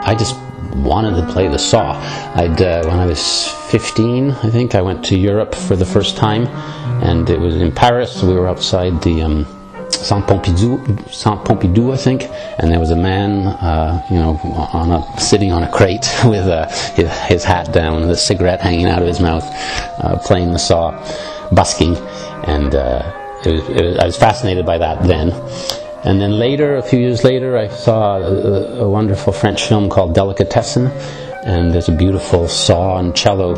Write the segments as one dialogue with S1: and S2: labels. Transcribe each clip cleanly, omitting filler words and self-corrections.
S1: I just wanted to play the saw. When I was 15, I think, I went to Europe for the first time, and it was in Paris. We were outside the Saint-Pompidou, I think, and there was a man, sitting on a crate with his hat down, with a cigarette hanging out of his mouth, playing the saw, busking, and I was fascinated by that then. And then later, a few years later, I saw a wonderful French film called Delicatessen, and there's a beautiful saw and cello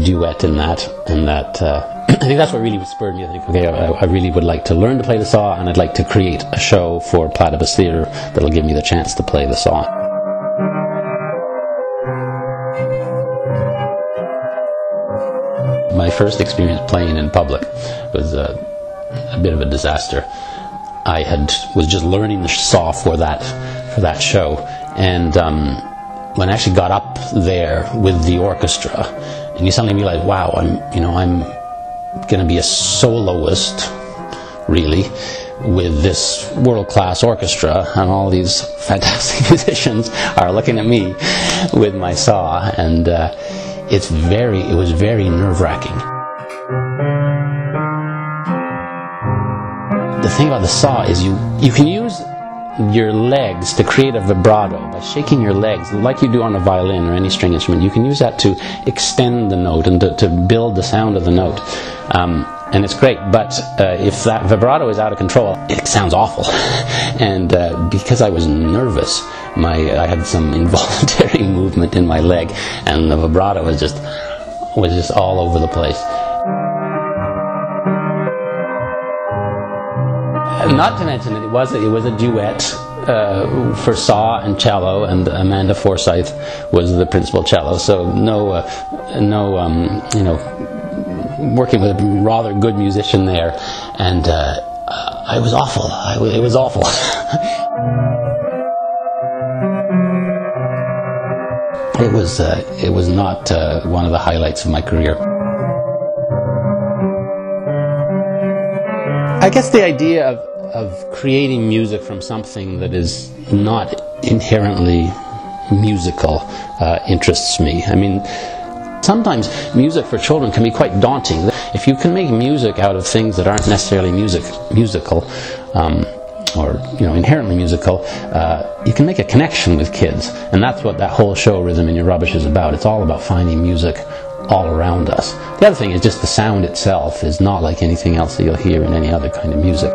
S1: duet in that, and that I think that's what really spurred me. I think, okay, I really would like to learn to play the saw, and I'd like to create a show for Platypus Theatre that'll give me the chance to play the saw. My first experience playing in public was a bit of a disaster. I was just learning the saw for that show, and when I actually got up there with the orchestra, and you suddenly realize, wow, I'm going to be a soloist, really, with this world-class orchestra, and all these fantastic musicians are looking at me with my saw, and it was very nerve-wracking. The thing about the saw is you can use your legs to create a vibrato by shaking your legs like you do on a violin or any string instrument. You can use that to extend the note and to build the sound of the note, and it's great. But if that vibrato is out of control, it sounds awful. And because I was nervous, I had some involuntary movement in my leg, and the vibrato was just all over the place. Not to mention that it was a duet for saw and cello, and Amanda Forsyth was the principal cello. So working with a rather good musician there, and it was awful. It was awful. It was not one of the highlights of my career. I guess the idea of creating music from something that is not inherently musical interests me. I mean, sometimes music for children can be quite daunting. If you can make music out of things that aren't necessarily musical, or inherently musical, you can make a connection with kids, and that's what that whole show Rhythm in Your Rubbish is about. It's all about finding music all around us. The other thing is just the sound itself is not like anything else that you'll hear in any other kind of music.